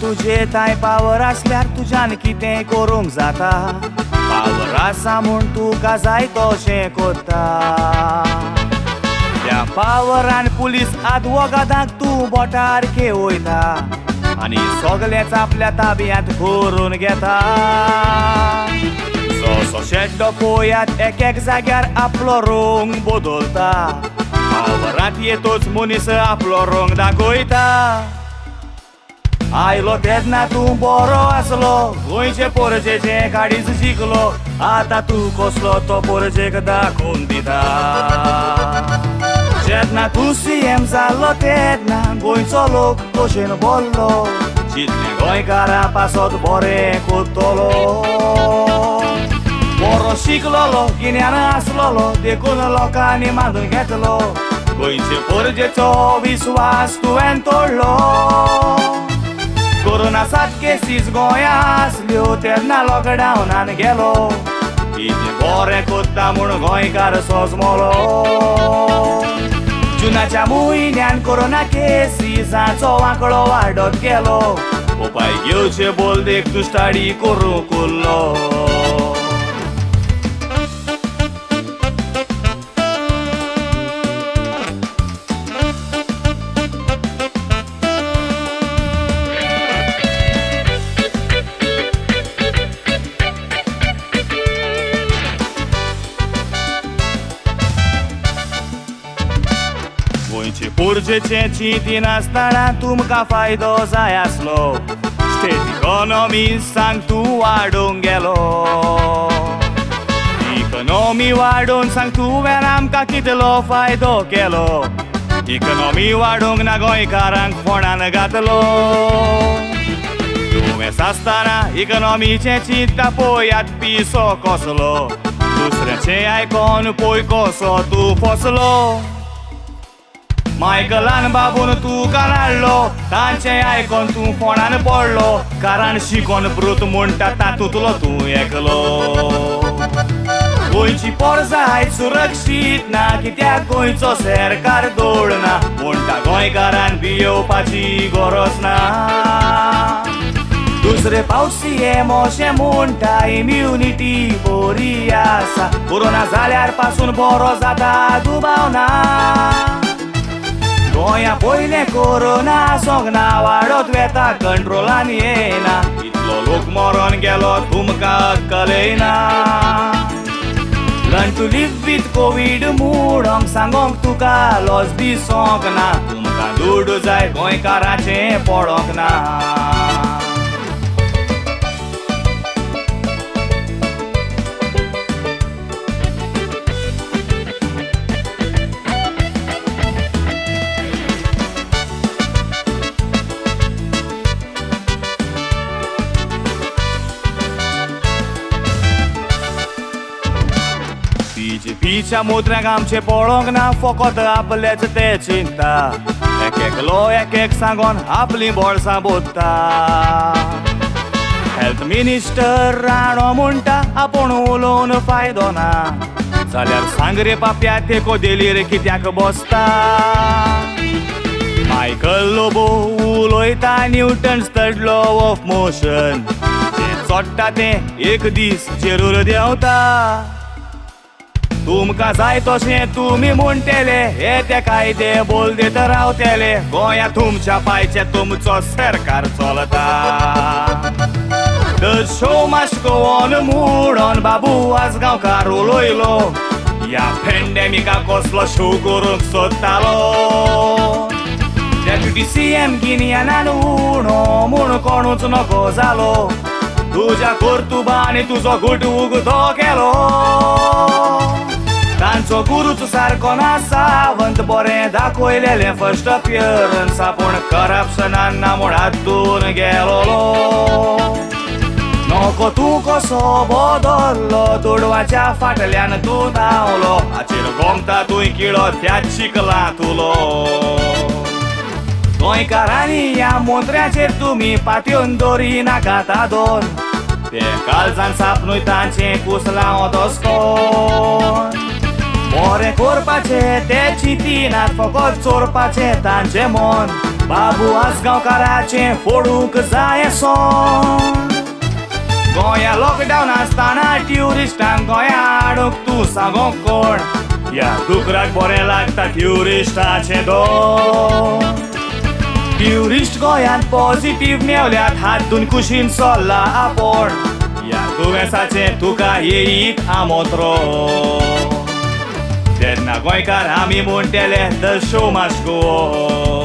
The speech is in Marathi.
तुझे ताय पावर असल्यार तुज्यान कितें करूंक जाता पावर आसा म्हूण तुका जाय तशें कोत्ता त्या पावरान पुलीस आदवोगादाक तूं बोटार खेवयता आनी सगळेंच आपल्या ताब्यांत करून घेता सो शेड्डो पळयात एक एक जाग्यार आपलो रंग बदलता पावरांत येतोच मनीस आपलो रंग दाखयता आयलो तेन्ना तूं बरो आसलो गोंयचे पोरजेचे काडीच शिकलो आतां तूं कसलो तो पोरजेक दाखोवन दिता जेन्ना तूं सीएम जाल्लो तेन्ना गोंयचो लोक कशेन बोल्लो जितले गोंयकारां पासत बरें कोत्तलो बरो शिकलोलो गिन्यान आसलोलो देखून लोकांनी मानून घेतलो गोंयचे पोरजेचो विस्वास तुवें तोडलो कोरोना 7 केसीस गोंया आसल्यो तेन्ना लॉकडावनान गेलो कितें बरें कोत्ता म्हूण गोंयकार सोजमलो जुनाच्या म्हयन्यान कोरोना केसीसाचो आंकडो वाडत गेलो उपाय घेवचे बोलदेक तूं स्टडी करूंक उरलो गोंयचे पोरजेचे चिंती नासतना तुमकां फायदो जाय आसलो स्टेट इकॉनॉमी सांग तूं वाडोवंक गेलो इकॉनॉमी वाडोवन सांग तुवें आमकां कितलो फायदो केलो इकॉनॉमी वाडोवंक ना गोंयकारांक फोंडान घातलो तुवें सासतना इकॉनॉमीचें चिंता पळयात पिसो कसलो दुसऱ्याचें आयकोन पळय कसो तूं फसलो मायकलान बाबून तुका नाडलो तांचें आयकोन तूं फोंडान पडलो कारण शिकोन ब्रूत म्हणटा तातूंतलो तूं एकलो गोंयची पोरसां आयज सुरक्षीत ना कित्याक गोंयचो सरकार दवरना म्हणटा गोंयकारान भियेवपाची गरज ना दुसरे फावट सीएम अशें म्हणटा इम्युनिटी बरी आसा कोरोना जाल्यार पासून बरो जाता दुबाव ना गोंया पयलें कोरोना सोगना वाडत वेता कंट्रोलान येना इतलो लोक मरोन गेलो तुमकां कळयना learn to live with covid म्हणोंक सांगोंक तुका लॉस दिसोंक ना तुमकां दूड जाय गोंयकाराचें पडोंक ना बीजेपीच्या मुद्रांक आमचे पळोवंक ना फकत आपलेच ते चिंता एक एकलो एक एक सांगोन आपली बोळसां बोत्ता हेल्थ मिनिस्टर राणो म्हणटा आपूण उलोवन फायदो ना जाल्यार सांग रे पाप्या तेको देलीर कित्याक बसता मायकल लोबो उलोयता Newton's third law of motion जे चोडटा तें एक दीस जरूर देंवता तुमकां जाय तशें तुमी म्हणटेले हे ते कायदे बोलदेत रावतेले गोंया तुमच्या पायचे तुमचो सरकार चलता the show must go on म्हणून बाबू आसगांवकार उलयलो ह्या पेंडेमिका कसलो शो करूंक सोदतालो डेप्युटी सीएम गिन्यानान उणो म्हूण कोणूच नको जालो तुज्या कर्तुबांनी तुजो गुट उगतो केलो तांचो गुरूच सारको ना सावंत बरें दाखयलेलें फर्स्ट अपियरन्स आपूण करप्शनान ना म्हूण हातून गेलोलो नको तूं कसो बदल्लो दुडवाच्या फाटल्यान तूं धांवलो हाचेर गोमता तुय किळो त्याच शिकला तुलो गोंयकारांनी ह्या मोत्र्याचेर तुमी पातयेवन दोरी नाकात दोन ते काळजान सापनूय तांचे कुसलां दोस्कोन बरें करपाचे ते चिंतिनात फकत चोरपाचे तांचे मन बाबू आसगांवकाराचें फोडूंक जाय सोन गोंया लॉकडावन आसतना ट्युरिस्टांक गोंया हाडूंक तूं सांगो कोण ह्या दुकराक बरें लागता ट्युरिस्टाचें दोन ट्युरिस्ट गोंयांत पॉझिटिव्ह मेवल्यात हातून कुशीन चल्ला आपूण ह्या दुयेंसाचें तुका येयीत आमोत्रो तेन्ना गोंयकार आमी म्हणटले the show must go on